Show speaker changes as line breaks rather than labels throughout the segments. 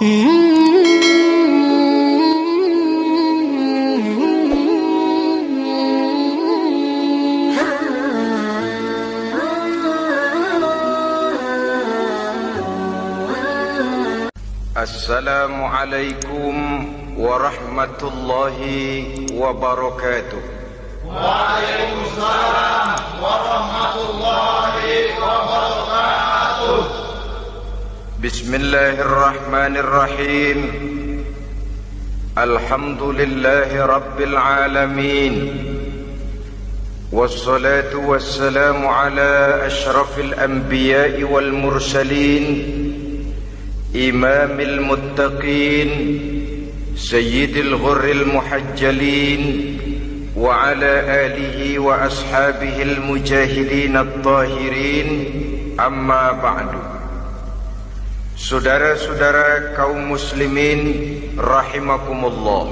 Assalamualaikum warahmatullahi wabarakatuh.
Waalaikumsalam warahmatullahi wabarakatuh.
Bismillahirrahmanirrahim. Alhamdulillahi rabbil alamin. Wassalatu wassalamu ala ashrafil anbiya'i wal mursalin, imamil muttaqin, sayyidil ghurril muhajjalin, wa ala alihi wa ashabihil mujahidin at-tahirin, amma ba'du. Saudara-saudara kaum muslimin rahimakumullah,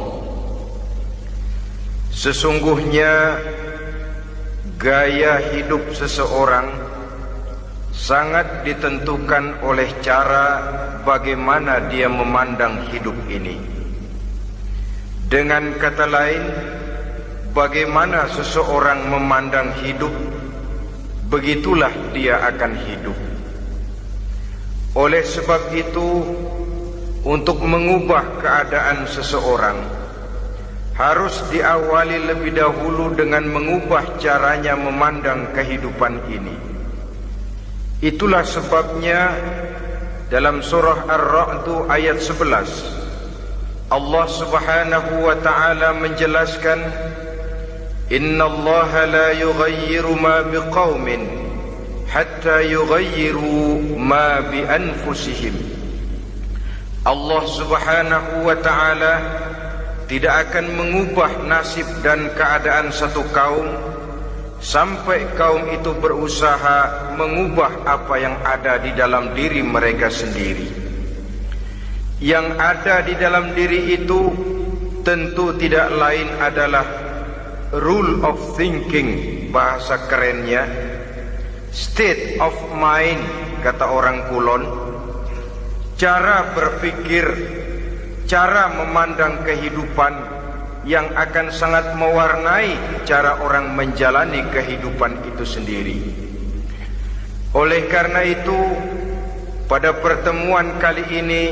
sesungguhnya gaya hidup seseorang sangat ditentukan oleh cara bagaimana dia memandang hidup ini. Dengan kata lain, bagaimana seseorang memandang hidup, begitulah dia akan hidup. Oleh sebab itu, untuk mengubah keadaan seseorang harus diawali lebih dahulu dengan mengubah caranya memandang kehidupan ini. Itulah sebabnya dalam surah Ar-Ra'd ayat 11 Allah Subhanahu wa ta'ala menjelaskan, Innallaha la yughayyiru ma biqaumin hatta yughayyiru ma bi anfusihim. Allah Subhanahu wa ta'ala tidak akan mengubah nasib dan keadaan satu kaum sampai kaum itu berusaha mengubah apa yang ada di dalam diri mereka sendiri. Yang ada di dalam diri itu tentu tidak lain adalah rule of thinking, bahasa kerennya state of mind, kata orang Kulon. Cara berpikir, cara memandang kehidupan yang akan sangat mewarnai cara orang menjalani kehidupan itu sendiri. Oleh karena itu, pada pertemuan kali ini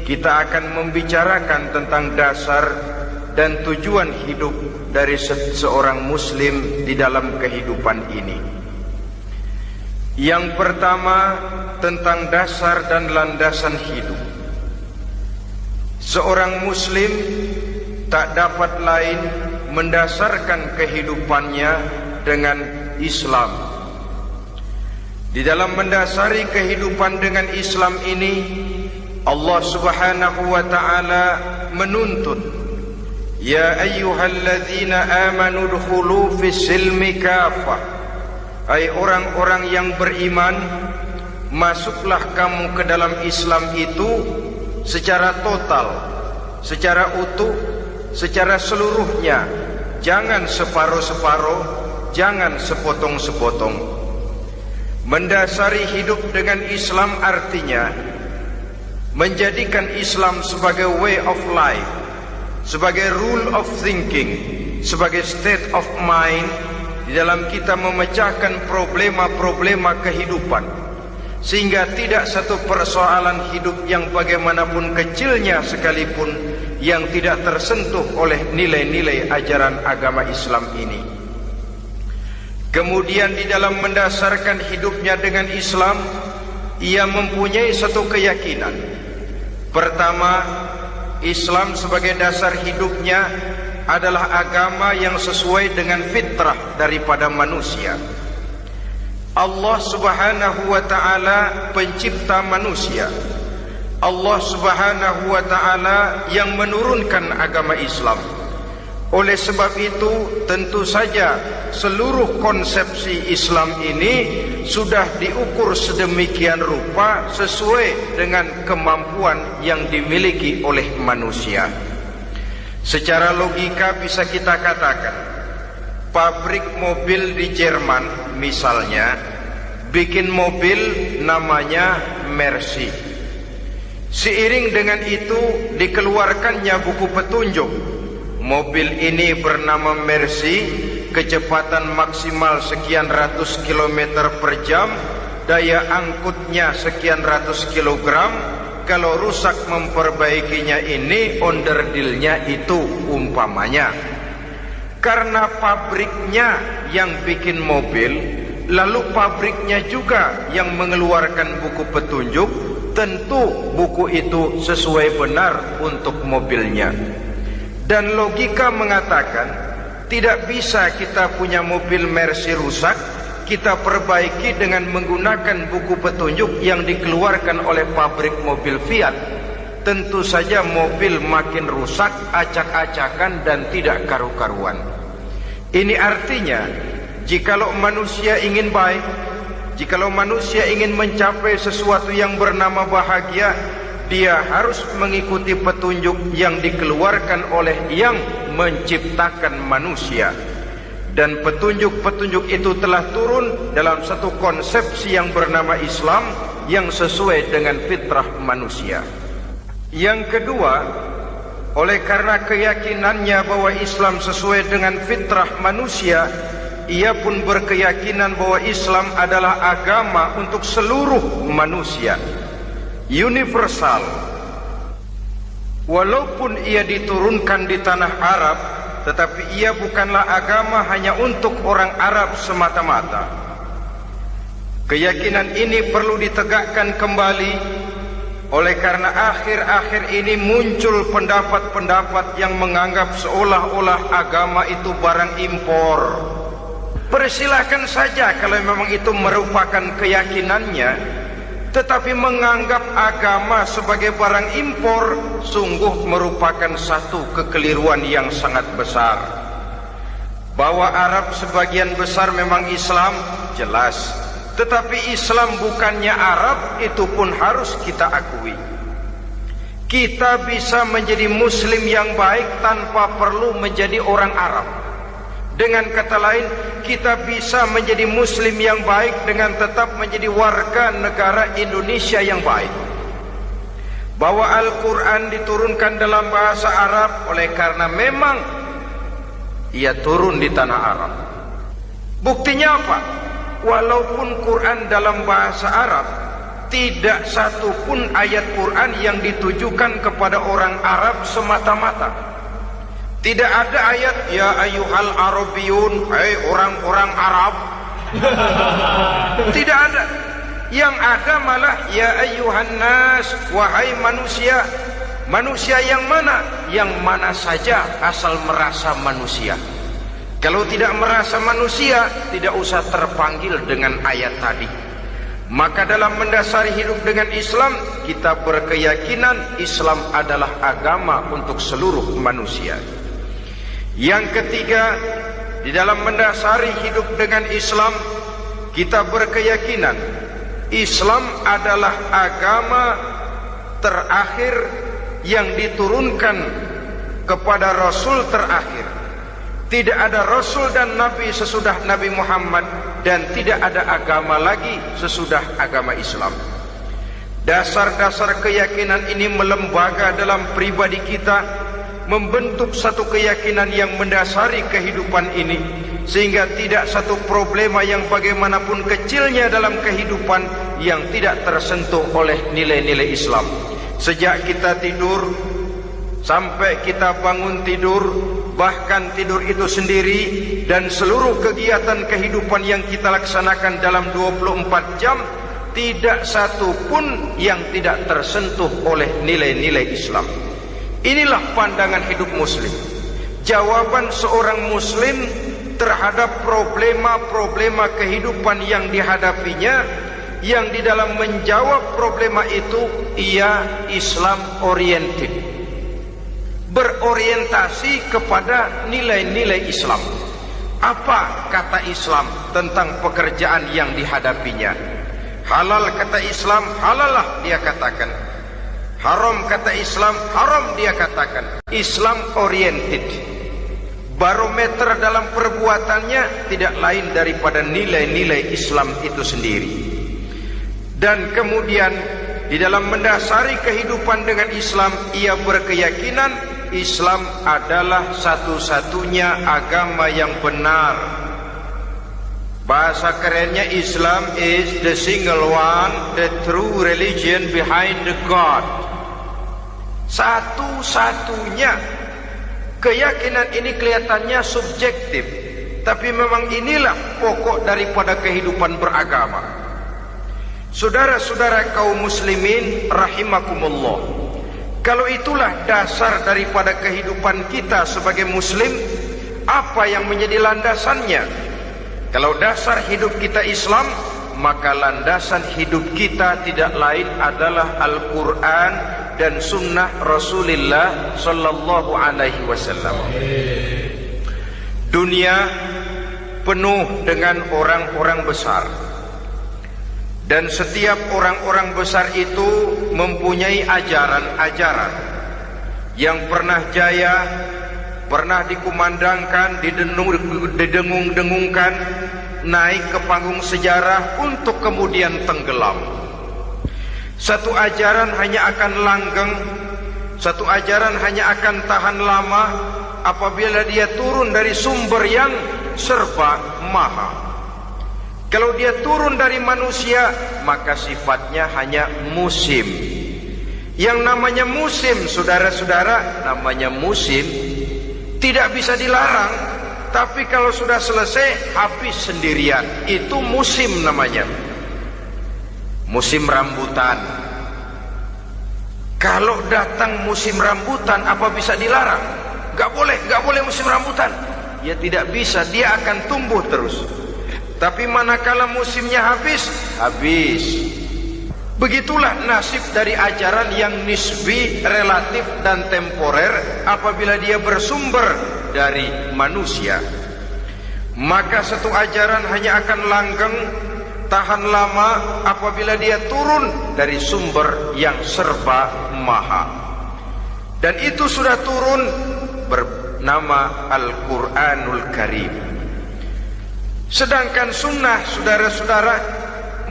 kita akan membicarakan tentang dasar dan tujuan hidup dari seorang muslim di dalam kehidupan ini. Yang pertama, tentang dasar dan landasan hidup. Seorang muslim tak dapat lain mendasarkan kehidupannya dengan Islam. Di dalam mendasari kehidupan dengan Islam ini, Allah Subhanahu wa ta'ala menuntut, Ya ayyuhalladzina amanu dkhulu fis silmi kafah. Hai orang-orang yang beriman, masuklah kamu ke dalam Islam itu secara total, secara utuh, secara seluruhnya. Jangan separuh-separuh, jangan sepotong-sepotong. Mendasari hidup dengan Islam artinya menjadikan Islam sebagai way of life, sebagai rule of thinking, sebagai state of mind di dalam kita memecahkan problema-problema kehidupan, sehingga tidak satu persoalan hidup yang bagaimanapun kecilnya sekalipun yang tidak tersentuh oleh nilai-nilai ajaran agama Islam ini. Kemudian di dalam mendasarkan hidupnya dengan Islam, ia mempunyai satu keyakinan. Pertama, Islam sebagai dasar hidupnya adalah agama yang sesuai dengan fitrah daripada manusia. Allah Subhanahu wa ta'ala pencipta manusia. Allah Subhanahu wa ta'ala yang menurunkan agama Islam. Oleh sebab itu, tentu saja seluruh konsepsi Islam ini sudah diukur sedemikian rupa sesuai dengan kemampuan yang dimiliki oleh manusia. Secara logika bisa kita katakan, pabrik mobil di Jerman misalnya bikin mobil namanya Mercy. Seiring dengan itu dikeluarkannya buku petunjuk. Mobil ini bernama Mercy, kecepatan maksimal sekian ratus kilometer per jam, daya angkutnya sekian ratus kilogram. Kalau rusak memperbaikinya ini, onderdilnya itu umpamanya. Karena pabriknya yang bikin mobil, lalu pabriknya juga yang mengeluarkan buku petunjuk, tentu buku itu sesuai benar untuk mobilnya. Dan logika mengatakan tidak bisa kita punya mobil Mercy rusak, kita perbaiki dengan menggunakan buku petunjuk yang dikeluarkan oleh pabrik mobil Fiat. Tentu saja mobil makin rusak, acak-acakan dan tidak karu-karuan. Ini artinya, jikalau manusia ingin baik, jikalau manusia ingin mencapai sesuatu yang bernama bahagia, dia harus mengikuti petunjuk yang dikeluarkan oleh yang menciptakan manusia. Dan petunjuk-petunjuk itu telah turun dalam satu konsepsi yang bernama Islam, yang sesuai dengan fitrah manusia. Yang kedua, oleh karena keyakinannya bahwa Islam sesuai dengan fitrah manusia, ia pun berkeyakinan bahwa Islam adalah agama untuk seluruh manusia, universal. Walaupun ia diturunkan di tanah Arab, tetapi ia bukanlah agama hanya untuk orang Arab semata-mata. Keyakinan ini perlu ditegakkan kembali, oleh karena akhir-akhir ini muncul pendapat-pendapat yang menganggap seolah-olah agama itu barang impor. Persilahkan saja kalau memang itu merupakan keyakinannya, tetapi menganggap agama sebagai barang impor sungguh merupakan satu kekeliruan yang sangat besar. Bahwa Arab sebagian besar memang Islam, jelas. Tetapi Islam bukannya Arab, itu pun harus kita akui. Kita bisa menjadi Muslim yang baik tanpa perlu menjadi orang Arab. Dengan kata lain, kita bisa menjadi Muslim yang baik dengan tetap menjadi warga negara Indonesia yang baik. Bahwa Al-Quran diturunkan dalam bahasa Arab oleh karena memang ia turun di tanah Arab. Buktinya apa? Walaupun Quran dalam bahasa Arab, tidak satu pun ayat Quran yang ditujukan kepada orang Arab semata-mata. Tidak ada ayat ya ayyuhal arabiyun, hai orang-orang Arab. Tidak ada. Yang ada malah ya ayyuhan nas, wahai manusia. Manusia yang mana? Yang mana saja asal merasa manusia. Kalau tidak merasa manusia, tidak usah terpanggil dengan ayat tadi. Maka dalam mendasari hidup dengan Islam, kita berkeyakinan Islam adalah agama untuk seluruh manusia. Yang ketiga, di dalam mendasari hidup dengan Islam, kita berkeyakinan Islam adalah agama terakhir yang diturunkan kepada Rasul terakhir. Tidak ada Rasul dan Nabi sesudah Nabi Muhammad, dan tidak ada agama lagi sesudah agama Islam. Dasar-dasar keyakinan ini melembaga dalam pribadi kita, membentuk satu keyakinan yang mendasari kehidupan ini, sehingga tidak satu problema yang bagaimanapun kecilnya dalam kehidupan yang tidak tersentuh oleh nilai-nilai Islam. Sejak kita tidur sampai kita bangun tidur, bahkan tidur itu sendiri, dan seluruh kegiatan kehidupan yang kita laksanakan dalam 24 jam, tidak satu pun yang tidak tersentuh oleh nilai-nilai Islam. Inilah pandangan hidup Muslim. Jawaban seorang Muslim terhadap problema-problema kehidupan yang dihadapinya, yang di dalam menjawab problema itu ia Islam oriented, berorientasi kepada nilai-nilai Islam. Apa kata Islam tentang pekerjaan yang dihadapinya? Halal kata Islam, halallah dia katakan. Haram kata Islam, haram dia katakan. Islam oriented. Barometer dalam perbuatannya tidak lain daripada nilai-nilai Islam itu sendiri. Dan kemudian di dalam mendasari kehidupan dengan Islam, ia berkeyakinan Islam adalah satu-satunya agama yang benar. Bahasa kerennya, Islam is the single one, the true religion behind the God. Satu-satunya. Keyakinan ini kelihatannya subjektif, tapi memang inilah pokok daripada kehidupan beragama. Saudara-saudara kaum muslimin rahimakumullah, kalau itulah dasar daripada kehidupan kita sebagai muslim, apa yang menjadi landasannya? Kalau dasar hidup kita Islam, maka landasan hidup kita tidak lain adalah Al-Quran dan sunnah Rasulullah sallallahu alaihi wasallam. Dunia penuh dengan orang-orang besar, dan setiap orang-orang besar itu mempunyai ajaran-ajaran yang pernah jaya, pernah dikumandangkan, didengung-dengungkan, naik ke panggung sejarah untuk kemudian tenggelam. Satu ajaran hanya akan langgeng, satu ajaran hanya akan tahan lama apabila dia turun dari sumber yang serba maha. Kalau dia turun dari manusia, maka sifatnya hanya musim. Yang namanya musim, saudara-saudara, namanya musim tidak bisa dilarang. Tapi kalau sudah selesai, habis sendirian. Itu musim namanya. Musim rambutan. Kalau datang musim rambutan, apa bisa dilarang? Gak boleh musim rambutan. Ya tidak bisa, dia akan tumbuh terus. Tapi manakala musimnya habis, begitulah nasib dari ajaran yang nisbi, relatif dan temporer apabila dia bersumber dari manusia. Maka satu ajaran hanya akan langgeng, tahan lama apabila dia turun dari sumber yang serba maha. Dan itu sudah turun bernama Al-Quranul Karim. Sedangkan sunnah, saudara-saudara,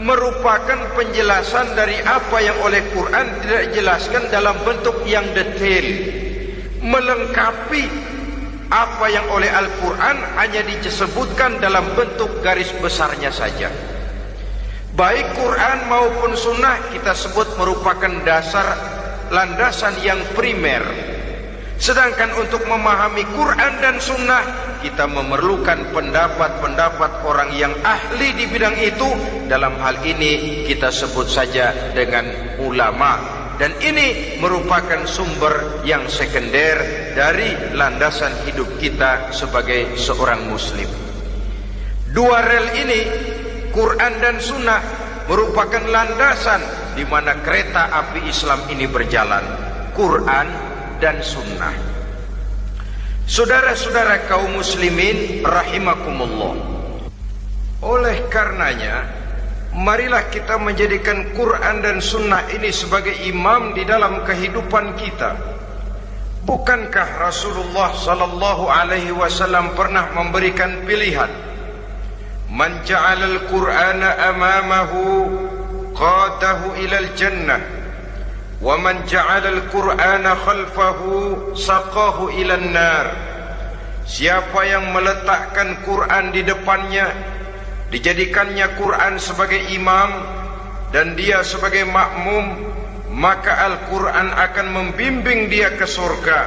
merupakan penjelasan dari apa yang oleh Quran tidak dijelaskan dalam bentuk yang detail, melengkapi apa yang oleh Al-Quran hanya disebutkan dalam bentuk garis besarnya saja. Baik Quran maupun sunnah kita sebut merupakan dasar, landasan yang primer. Sedangkan untuk memahami Quran dan sunnah, kita memerlukan pendapat-pendapat orang yang ahli di bidang itu. Dalam hal ini kita sebut saja dengan ulama. Dan ini merupakan sumber yang sekunder dari landasan hidup kita sebagai seorang muslim. Dua rel ini, Quran dan sunnah, merupakan landasan di mana kereta api Islam ini berjalan. Quran dan sunnah. Saudara-saudara kaum muslimin rahimakumullah, oleh karenanya marilah kita menjadikan Quran dan sunnah ini sebagai imam di dalam kehidupan kita. Bukankah Rasulullah sallallahu alaihi wasallam pernah memberikan pilihan, man ja'alal Qur'ana amamahu qadahu ilal jannah wa man ja'alal Qur'ana khalfahu saqahu ilan nar. Siapa yang meletakkan Quran di depannya, dijadikannya Quran sebagai imam dan dia sebagai makmum, maka Al-Quran akan membimbing dia ke surga.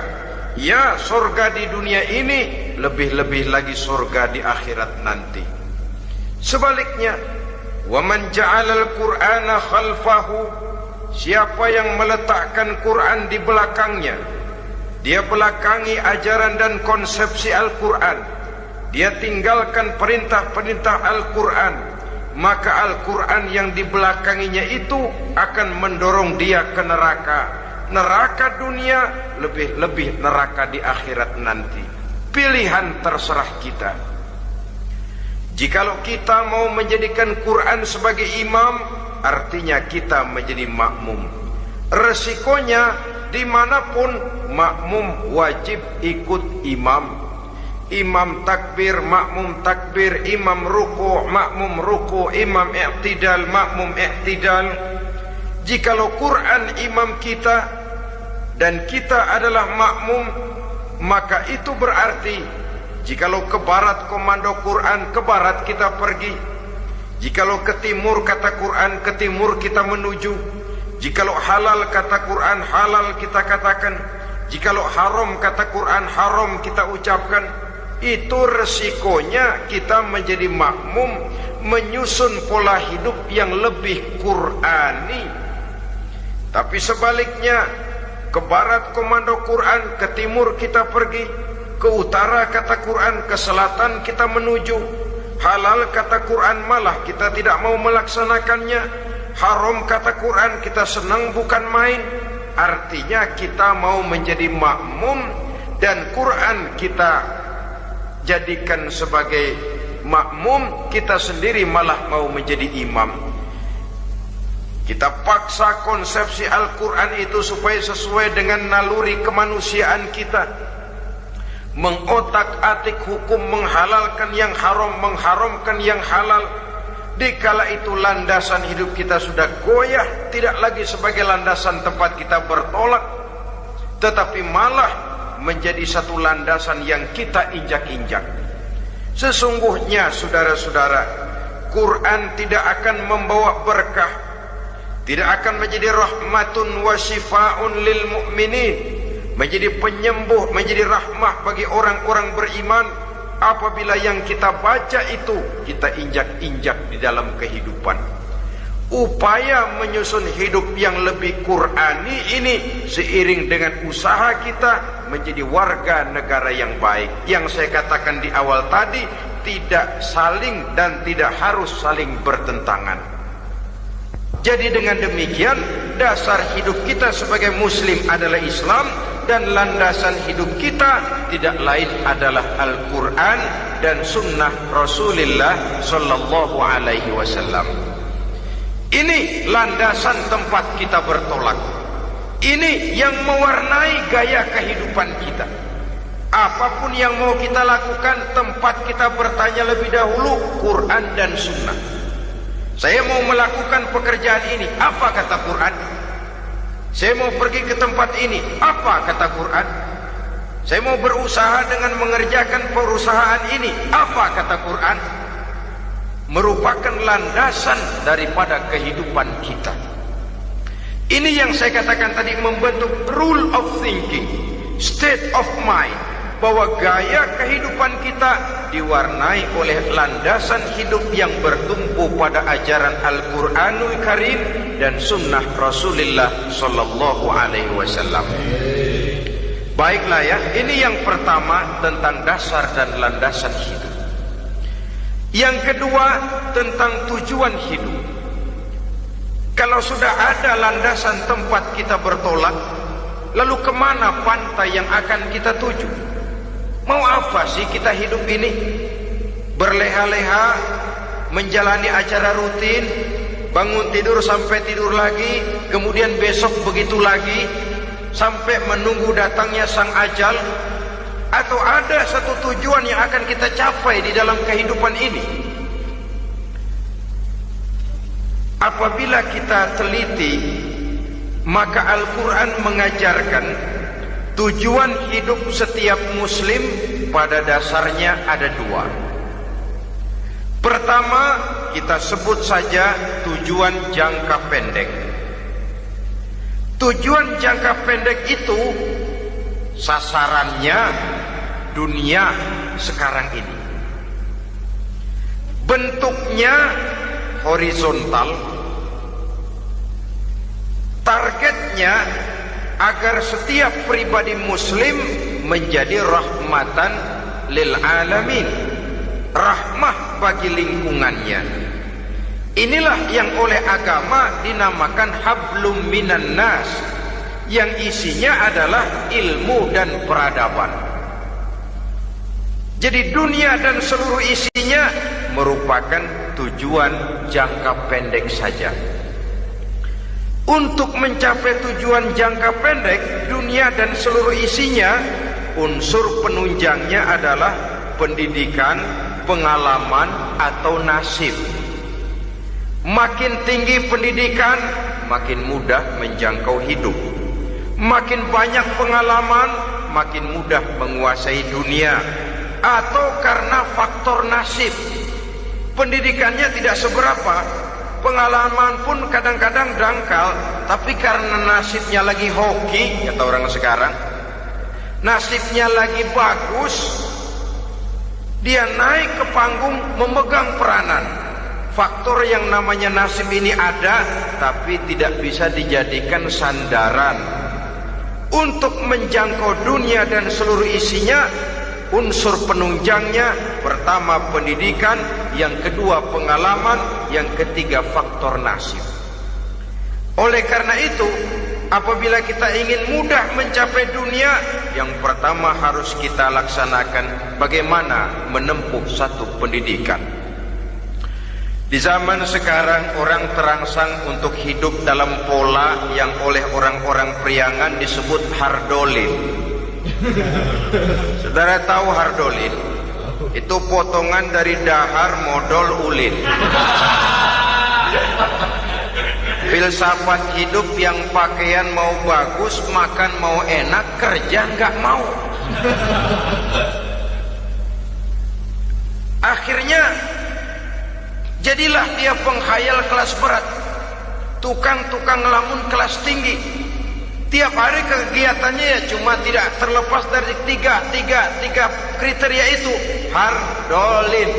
Ya, surga di dunia ini, lebih-lebih lagi surga di akhirat nanti. Sebaliknya, wa man ja'alal Qur'ana khalfahu, siapa yang meletakkan Quran di belakangnya, dia belakangi ajaran dan konsepsi Al-Quran, dia tinggalkan perintah-perintah Al-Quran, maka Al-Quran yang dibelakanginya itu akan mendorong dia ke neraka. Neraka dunia, lebih-lebih neraka di akhirat nanti. Pilihan terserah kita. Jikalau kita mau menjadikan Quran sebagai imam, artinya kita menjadi makmum. Resikonya dimanapun makmum wajib ikut imam. Imam takbir, makmum takbir, imam ruku', makmum ruku', imam i'tidal, makmum i'tidal. Jikalau Quran imam kita dan kita adalah makmum, maka itu berarti jikalau ke barat komando Quran, ke barat kita pergi. Jikalau ke timur kata Quran, ke timur kita menuju. Jikalau halal kata Quran, halal kita katakan. Jikalau haram kata Quran, haram kita ucapkan. Itu resikonya kita menjadi makmum, menyusun pola hidup yang lebih Qurani. Tapi sebaliknya, ke barat komando Quran, ke timur kita pergi, ke utara kata Quran, ke selatan kita menuju. Halal kata Quran, malah kita tidak mau melaksanakannya. Haram kata Quran, kita senang bukan main. Artinya kita mau menjadi makmum, dan Quran kita jadikan sebagai makmum, kita sendiri malah mau menjadi imam. Kita paksa konsepsi Al-Quran itu supaya sesuai dengan naluri kemanusiaan kita. Mengotak-atik hukum, menghalalkan yang haram, mengharamkan yang halal. Dikala itu landasan hidup kita sudah goyah, tidak lagi sebagai landasan tempat kita bertolak, tetapi malah menjadi satu landasan yang kita injak-injak. Sesungguhnya saudara-saudara, Quran tidak akan membawa berkah, tidak akan menjadi rahmatun wa syifaun lil mu'minin, menjadi penyembuh, menjadi rahmah bagi orang-orang beriman, apabila yang kita baca itu kita injak-injak di dalam kehidupan. Upaya menyusun hidup yang lebih Qurani ini seiring dengan usaha kita menjadi warga negara yang baik. Yang saya katakan di awal tadi, tidak saling dan tidak harus saling bertentangan. Jadi dengan demikian, dasar hidup kita sebagai muslim adalah Islam, dan landasan hidup kita tidak lain adalah Al-Quran dan sunnah Rasulullah Sallallahu Alaihi Wasallam. Ini landasan tempat kita bertolak. Ini yang mewarnai gaya kehidupan kita. Apapun yang mau kita lakukan, tempat kita bertanya lebih dahulu Quran dan sunnah. Saya mau melakukan pekerjaan ini, apa kata Quran? Saya mau pergi ke tempat ini, apa kata Quran? Saya mau berusaha dengan mengerjakan perusahaan ini, apa kata Quran? Merupakan landasan daripada kehidupan kita. Ini yang saya katakan tadi, membentuk rule of thinking, state of mind, bahwa gaya kehidupan kita diwarnai oleh landasan hidup yang bertumpu pada ajaran Al-Quranul Karim dan sunnah Rasulullah Sallallahu Alaihi Wasallam. Baiklah ya, ini yang pertama tentang dasar dan landasan hidup. Yang kedua tentang tujuan hidup. Kalau sudah ada landasan tempat kita bertolak, lalu kemana pantai yang akan kita tuju? Mau apa sih kita hidup ini? Berleha-leha, menjalani acara rutin, bangun tidur sampai tidur lagi, kemudian besok begitu lagi, sampai menunggu datangnya sang ajal? Atau ada satu tujuan yang akan kita capai di dalam kehidupan ini? Apabila kita teliti, maka Al-Quran mengajarkan tujuan hidup setiap muslim pada dasarnya ada dua. Pertama, kita sebut saja tujuan jangka pendek. Tujuan jangka pendek itu sasarannya dunia sekarang ini. Bentuknya horizontal. Targetnya agar setiap pribadi muslim menjadi rahmatan lil alamin, rahmah bagi lingkungannya. Inilah yang oleh agama dinamakan hablum minan nas, yang isinya adalah ilmu dan peradaban. Jadi dunia dan seluruh isinya merupakan tujuan jangka pendek saja. Untuk mencapai tujuan jangka pendek, dunia dan seluruh isinya, unsur penunjangnya adalah pendidikan, pengalaman, atau nasib. Makin tinggi pendidikan, makin mudah menjangkau hidup. Makin banyak pengalaman, makin mudah menguasai dunia. Atau karena faktor nasib, pendidikannya tidak seberapa, pengalaman pun kadang-kadang dangkal, tapi karena nasibnya lagi hoki, kata orang sekarang, nasibnya lagi bagus, dia naik ke panggung memegang peranan. Faktor yang namanya nasib ini ada, tapi tidak bisa dijadikan sandaran. Untuk menjangkau dunia dan seluruh isinya, unsur penunjangnya pertama pendidikan, yang kedua pengalaman, yang ketiga faktor nasib. Oleh karena itu, apabila kita ingin mudah mencapai dunia, yang pertama harus kita laksanakan bagaimana menempuh satu pendidikan. Di zaman sekarang orang terangsang untuk hidup dalam pola yang oleh orang-orang priangan disebut hardolin. Saudara tahu hardolin? Itu potongan dari dahar modal ulin. Filsafat hidup yang pakaian mau bagus, makan mau enak, kerja nggak mau. Akhirnya jadilah dia penghayal kelas berat, tukang-tukang ngelamun kelas tinggi. Tiap hari kegiatannya ya cuma tidak terlepas dari tiga kriteria itu, hardolin.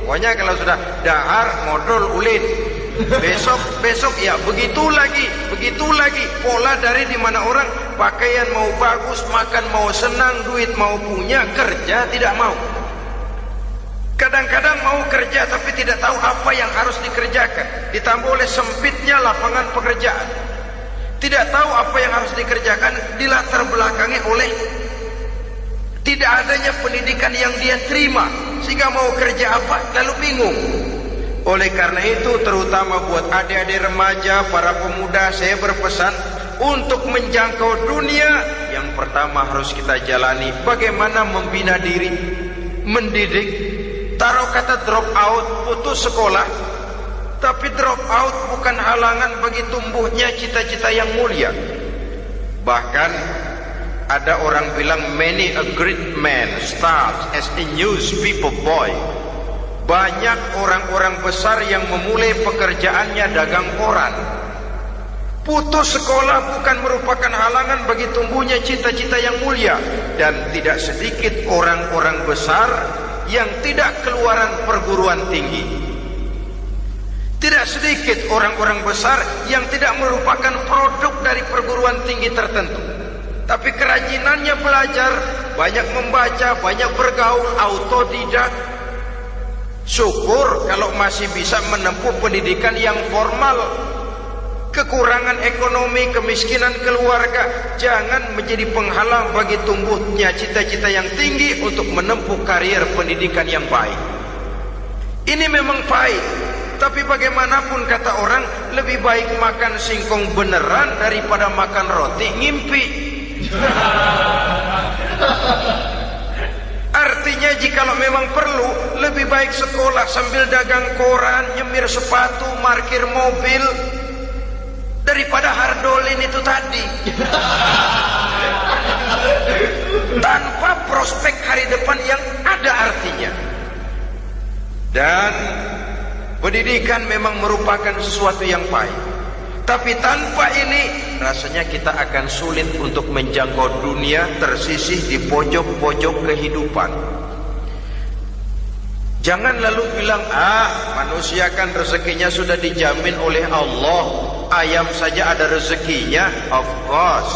Pokoknya kalau sudah dahar modal ulin, besok ya begitu lagi, pola dari dimana orang pakaian mau bagus, makan mau senang, duit mau punya, kerja tidak mau. Kadang-kadang mau kerja tapi tidak tahu apa yang harus dikerjakan, ditambah oleh sempitnya lapangan pekerjaan. Tidak tahu apa yang harus dikerjakan, dilatar belakangi oleh tidak adanya pendidikan yang dia terima, sehingga mau kerja apa lalu bingung. Oleh karena itu, terutama buat adik-adik remaja, para pemuda, saya berpesan untuk menjangkau dunia, yang pertama harus kita jalani bagaimana membina diri, mendidik. Taruh kata drop out, putus sekolah, tapi drop out bukan halangan bagi tumbuhnya cita-cita yang mulia. Bahkan ada orang bilang many a great man starts as a newspaper boy. Banyak orang-orang besar yang memulai pekerjaannya dagang koran. Putus sekolah bukan merupakan halangan bagi tumbuhnya cita-cita yang mulia. Dan tidak sedikit orang-orang besar yang tidak keluaran perguruan tinggi. Tidak sedikit orang-orang besar yang tidak merupakan produk dari perguruan tinggi tertentu, tapi kerajinannya belajar, banyak membaca, banyak bergaul, autodidak. Syukur kalau masih bisa menempuh pendidikan yang formal. Kekurangan ekonomi, kemiskinan keluarga jangan menjadi penghalang bagi tumbuhnya cita-cita yang tinggi untuk menempuh karier pendidikan yang baik. Ini memang pahit, tapi bagaimanapun kata orang, lebih baik makan singkong beneran daripada makan roti ngimpi. Artinya jikalau memang perlu, lebih baik sekolah sambil dagang koran, nyemir sepatu, parkir mobil, daripada hardolin itu tadi. Tanpa prospek hari depan yang ada artinya. Dan pendidikan memang merupakan sesuatu yang pahit, tapi tanpa ini rasanya kita akan sulit untuk menjangkau dunia, tersisih di pojok-pojok kehidupan. Jangan lalu bilang, manusia kan rezekinya sudah dijamin oleh Allah, ayam saja ada rezekinya. Of course.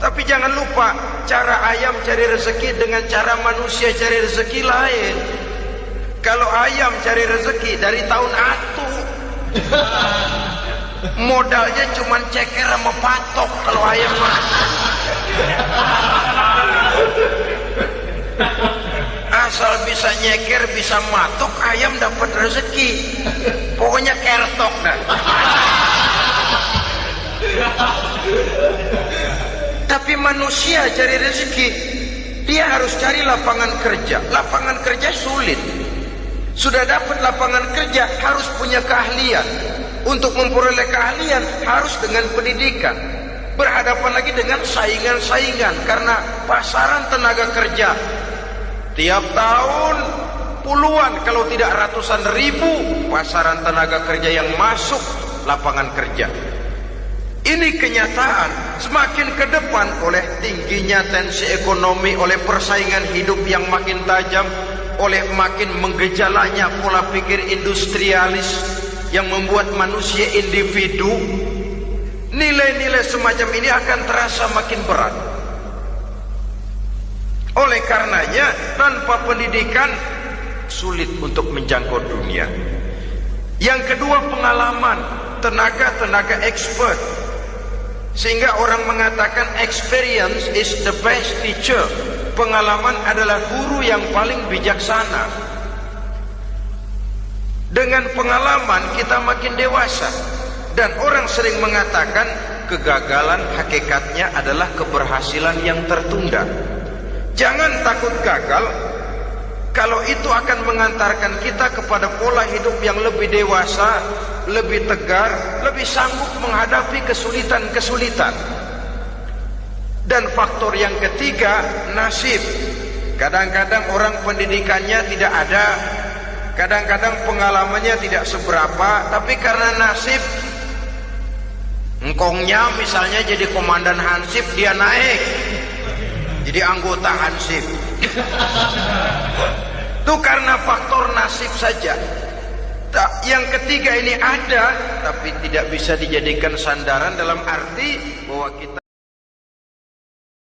Tapi jangan lupa, cara ayam cari rezeki dengan cara manusia cari rezeki lain. Kalau ayam cari rezeki dari tahun atu, modalnya cuma ceker sama patok. Kalau ayam asal bisa nyeker, bisa matok, ayam dapat rezeki. Pokoknya kertok dah. Tapi manusia cari rezeki, dia harus cari lapangan kerja. Lapangan kerja sulit. Sudah dapat lapangan kerja, harus punya keahlian. Untuk memperoleh keahlian harus dengan pendidikan. Berhadapan lagi dengan saingan-saingan karena pasaran tenaga kerja tiap tahun puluhan kalau tidak ratusan ribu pasaran tenaga kerja yang masuk lapangan kerja. Ini kenyataan. Semakin ke depan oleh tingginya tensi ekonomi, oleh persaingan hidup yang makin tajam, oleh makin menggejalanya pola pikir industrialis yang membuat manusia individu, nilai-nilai semacam ini akan terasa makin berat. Oleh karenanya tanpa pendidikan sulit untuk menjangkau dunia. Yang kedua, pengalaman, tenaga expert. Sehingga orang mengatakan experience is the best teacher. Pengalaman adalah guru yang paling bijaksana. Dengan pengalaman kita makin dewasa. Dan orang sering mengatakan kegagalan hakikatnya adalah keberhasilan yang tertunda. Jangan takut gagal, kalau itu akan mengantarkan kita kepada pola hidup yang lebih dewasa, lebih tegar, lebih sanggup menghadapi kesulitan-kesulitan. Dan faktor yang ketiga, nasib. Kadang-kadang orang pendidikannya tidak ada, kadang-kadang pengalamannya tidak seberapa, tapi karena nasib, engkongnya misalnya jadi komandan Hansip, dia naik jadi anggota Hansip. Itu karena faktor nasib saja. Yang ketiga ini ada, tapi tidak bisa dijadikan sandaran dalam arti bahwa kita